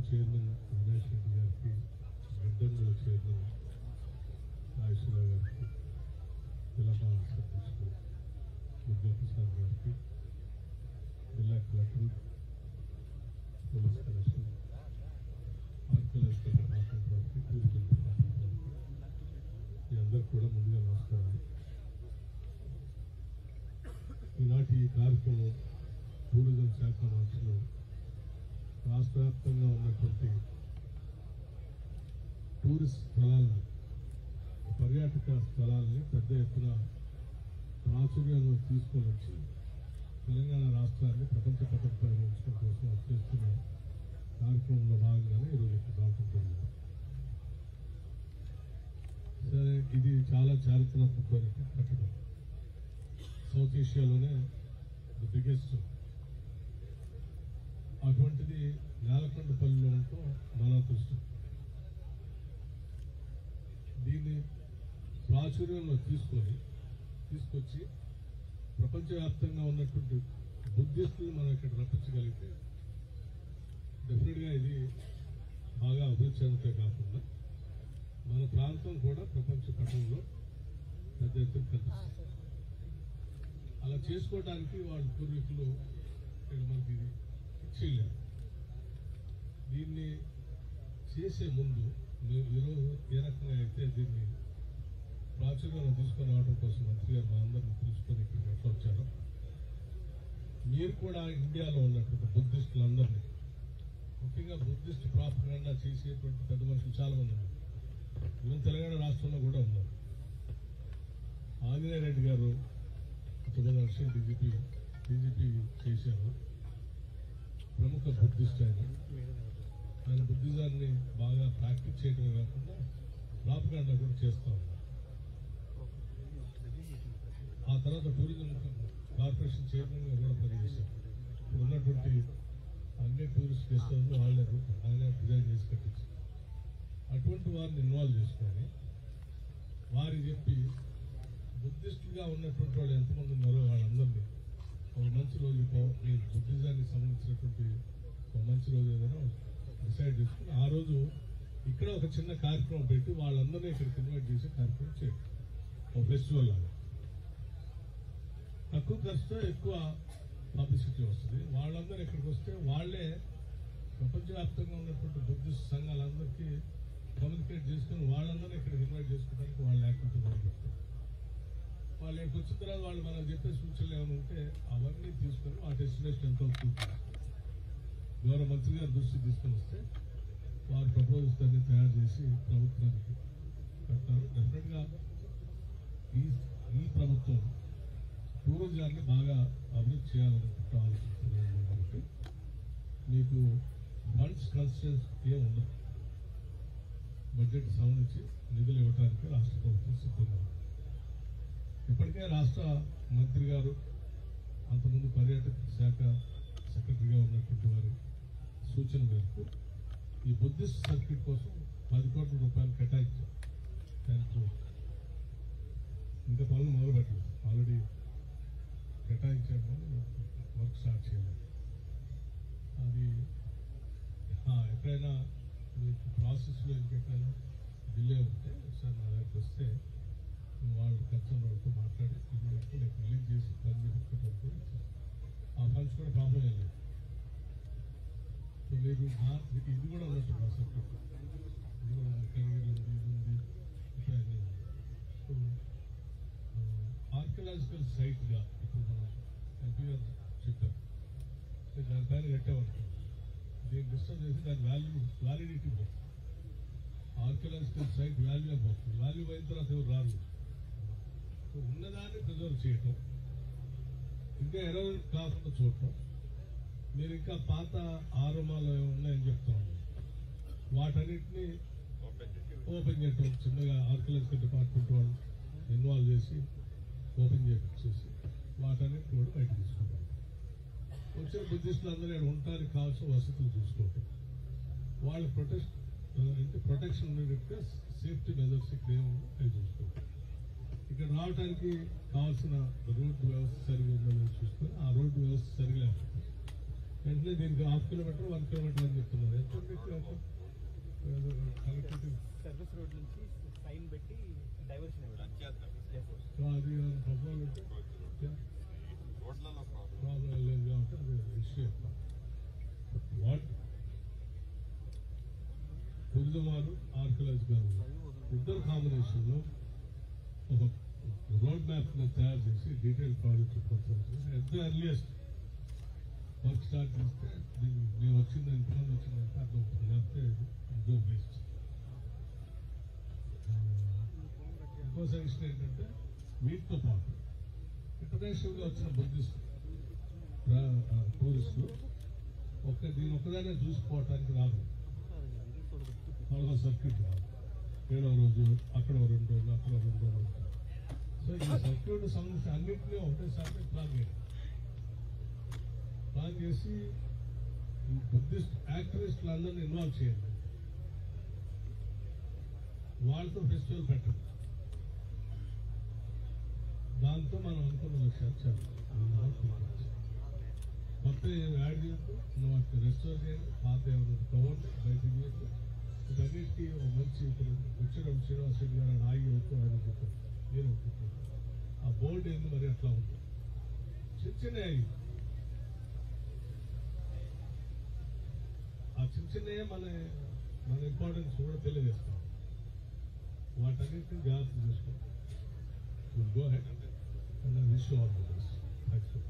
Chairman Ramesh Reddy గారికి, గడ్డంగుల chairman Nageswararao గారికి, జిల్లా అధ్యక్షుడు దుర్గాప్రసాద్ గారికి, జిల్లా collector, police commissioner, archaeological department వారికి, టూరిజం డిపార్ట్మెంట్ వారికి, మీ అందరికి కూడా ముందుగా నమస్కారాలు. ఈనాటి ఈ కార్యక్రమం టూరిజం శాఖ మంత్రులు రాష్ట్ర వ్యాప్తంగా ఉన్నటువంటి టూరిస్ట్ స్థలాలను, పర్యాటక స్థలాలని పెద్ద ఎత్తున ప్రాచుర్యంలో తీసుకొని వచ్చి తెలంగాణ రాష్ట్రాన్ని ప్రపంచ పథకపై ఉంచడం కోసం చేస్తున్న కార్యక్రమంలో భాగంగానే ఈరోజు ఇక్కడ రావడం జరిగింది. సరే, ఇది చాలా చారిత్రాత్మకమైన కట్టడం. సౌత్ ఏషియాలోనే ది బిగ్గెస్ట్. అటువంటిది నేలకొండపల్లిలో ఉండటం మన అదృష్టం. దీన్ని ప్రాచుర్యంలో తీసుకొచ్చి ప్రపంచవ్యాప్తంగా ఉన్నటువంటి బుద్ధిస్టులు మనం ఇక్కడ రప్పించగలిగితే డెఫినెట్గా ఇది బాగా అభివృద్ధి చెందుతే కాకుండా మన ప్రాంతం కూడా ప్రపంచ పటంలో పెద్ద ఎత్తున కనిపిస్తుంది. అలా చేసుకోవడానికి వాళ్ళ పూర్వీకులు మనకి చేయలేరు. దీన్ని చేసే ముందు ఈరోజు ఏ రకంగా అయితే దీన్ని ప్రాచుర్యంలో తీసుకొని రావడం కోసం మంత్రి గారు మా అందరిని పిలుచుకొని ఇక్కడికి ఎట్లా వచ్చారో, మీరు కూడా ఇండియాలో ఉన్నటువంటి బుద్ధిస్టులందరినీ, ముఖ్యంగా బుద్ధిస్ట్ ప్రాపగండా చేసేటువంటి పెద్ద మనుషులు చాలా మంది ఉన్నారు. ఈవెన్ తెలంగాణ రాష్ట్రంలో కూడా ఉన్నారు. ఆంజనేయ రెడ్డి గారు 9 వర్షాలు డీజీపీ చేశారు. ప్రముఖ బుద్ధిస్ట్ ఆయన బుద్ధిజాన్ని బాగా ప్రాక్టీస్ చేయడమే కాకుండా ప్రాపగండా కూడా చేస్తూ ఉన్నారు. ఆ తర్వాత టూరిజం కార్పొరేషన్ చైర్మన్ గా కూడా పనిచేశారు. ఇప్పుడు ఉన్నటువంటి అన్ని టూరిస్ట్ గెస్ట్ హౌస్ వాళ్ళే ఆయన డిజైన్ చేసి కట్టించారు. అటువంటి వారిని ఇన్వాల్వ్ చేసుకొని వారికి చెప్పి బుద్ధిస్టుగా ఉన్నటువంటి వాళ్ళు ఎంతమంది ఉన్నారో వాళ్ళందరినీ ఒక మంచి రోజు ఈ బుద్ధిజానికి సంబంధించినటువంటి ఒక మంచి రోజు ఏదైనా డిసైడ్ చేసుకుని ఆ రోజు ఇక్కడ ఒక చిన్న కార్యక్రమం పెట్టి వాళ్ళందరినీ ఇక్కడికి ఇన్వైట్ చేసే కార్యక్రమం చేయండి. ఒక ఫెస్టివల్ లాగా తక్కువ ఖర్చుతో ఎక్కువ పబ్లిసిటీ వస్తుంది. వాళ్ళందరూ ఇక్కడికి వస్తే వాళ్ళే ప్రపంచవ్యాప్తంగా ఉన్నటువంటి బుద్ధిస్ట్ సంఘాలందరికీ కమ్యూనికేట్ చేసుకుని వాళ్ళందరూ ఇక్కడికి ఇన్వైట్ చేసుకోవడానికి వాళ్ళ యాక్టివిటీ మొదలు పెడతారు. వాళ్ళు ఇక్కడికి వచ్చిన తర్వాత వాళ్ళు మనకు చెప్పే సూచనలు ఏమైనా ఉంటే అవన్నీ తీసుకొని ఆ డెస్టినేషన్ ఎంతో గౌరవ మంత్రి గారి దృష్టికి తీసుకొని వస్తే వారు ప్రపోజల్స్ అన్ని తయారు చేసి ప్రభుత్వానికి పెడతారు. డెఫినెట్గా ఈ ప్రభుత్వం టూరిజాన్ని బాగా అభివృద్ధి చేయాలనుకుంటూ ఆలోచిస్తున్నాను. కాబట్టి మీకు ఫండ్స్ కన్స్టెన్స్ ఏం ఉండదు. బడ్జెట్ సంబంధించి నిధులు ఇవ్వడానికి రాష్ట్ర ప్రభుత్వం సిద్ధంగా ఉంది. ఇప్పటికే రాష్ట్ర మంత్రి గారు అంతకుముందు పర్యాటక శాఖ సెక్రటరీగా ఉన్నటువంటి వారి సూచన మేరకు ఈ బుద్ధిస్ట్ సర్క్యూట్ కోసం 10 కోట్ల రూపాయలు కేటాయించారు. ఇంకా పనులు మొదలుపెట్టలేదు. ఆల్రెడీ కేటాయించాము, వర్క్ స్టార్ట్ చేయలేదు. అది ఎక్కడైనా మీకు ప్రాసెస్లో ఇంకెక్కడైనా డిలే ఉంటే సార్ నా దగ్గరికి వస్తే వాళ్ళు కన్సర్న్ వాళ్ళతో మాట్లాడి నేను రిలీజ్ చేసి పని పెట్టుకుంటే ఆ ఫండ్స్ కూడా ప్రాబ్లం ఏం లేదు. సో మీరు ఇది కూడా ఉన్నట్టు సబ్జెక్ట్ ఇది కూడా కలిగి ఉంది, ఇది ఉంది, ఇట్లా. సో ఆర్కియలాజికల్ సైట్గా ఇప్పుడు మనం ఎంపీ గారు చెప్పారు, దానిపైన కట్టేవారు దీన్ని డిస్టర్బ్ చేసి దాని వ్యాలిడిటీ పోతుంది. ఆర్కియలాజికల్ సైట్ వాల్యూ పోతుంది. వాల్యూ అయిన తర్వాత ఎవరు రారు. ఉన్నదాన్ని ప్రిజర్వ్ చేయటం, ఇంకా ఎరోజన్ కాకుండా చూడటం. మీరు ఇంకా పాత ఆరోమాలు ఉన్నాయని చెప్తా ఉన్నారు, వాటన్నిటినీ ఓపెన్ చేయటం, చిన్నగా ఆర్కియలాజికల్ డిపార్ట్మెంట్ వాళ్ళు ఇన్వాల్వ్ చేసి ఓపెన్ చేసి వాటన్నిటిని కూడా బయట తీసుకుంటాం. వచ్చిన బుద్ధిస్టులు అందరూ ఇక్కడ ఉండటానికి కావాల్సిన వసతులు చూసుకోవటం, వాళ్ళ ప్రొటెక్షన్ ఉండేట్టుగా సేఫ్టీ మెజర్స్ ఇక్కడ ఏముందో అవి చూసుకోవటం. ఇక్కడ రావడానికి కావాల్సిన రోడ్డు వ్యవస్థ సరిగా ఉందని చూసుకొని ఆ రోడ్డు వ్యవస్థ సరిగా లేకపోతే వెంటనే దీనికి 1/2 కిలోమీటర్ 1 కిలోమీటర్ అని చెప్తున్నారు. ఎంత కనెక్టివిటీ సర్వీస్ రోడ్ నుంచి సైన్ పెట్టి డైవర్షన్ అది ప్రాబ్లం ప్రాబ్లం లేదు కాబట్టి అది ఇష్యూ చెప్తాం. వాట్ పురుజమారు ఆర్కియాలజికల్ ఇద్దరు కాంబినేషన్లో ఒక రోడ్ మ్యాప్ తయారు చేసి డీటెయిల్ ప్రాజెక్ట్ ఎంత ఎర్లియస్ట్ వర్క్ స్టార్ట్ చేస్తే మేము వచ్చింది ఎంతమంది వచ్చిందంటే అర్థమవుతుంది. లేకపోతే గో వేస్ట్. ఇంకో సజెషన్ ఏంటంటే వీటితో పాటు ఇంటర్నేషనల్గా వచ్చిన బుద్ధిస్ట్ టూరిస్టులు దీని ఒక్కదానే చూసిపోవటానికి రాదు. వాళ్ళ సర్క్యూట్ రాదు. 7వ రోజు అక్కడ 2 రోజులు అక్కడ 2 రోజులు. సో ఈ సర్క్యూట్ సంబంధించి అన్నింటినీ ఒకటేసారి ప్లాన్ చేసి బుద్ధిస్ట్ యాక్టివిస్టులు అందరినీ ఇన్వాల్వ్ చేయండి. వాళ్ళతో ఫెస్టివల్ పెట్టండి. దాంతో మనం అనుకున్న లక్ష్యాలు కొత్త యాడ్ చేయొద్దు. నువ్వు రెస్టోర్ చేయండి. పాత ఏమైనా తవ్వండి, బయటకు చేయొద్దు. వీటన్నిటికీ ఒక మంచి ఇప్పుడు వచ్చినప్పుడు శ్రీనివాస్ రెడ్డి గారు ఆగి వద్దు ఆయన చెప్పారు. నేను ఆ బోర్డు ఏంది మరి అట్లా ఉంది. చిన్నవి ఆ చిన్నయే మన ఇంపార్టెన్స్ కూడా తెలియజేస్తాం. వాటన్నిటిని జాగ్రత్త చూసుకోండి. Go head and wish all the best. Thanks.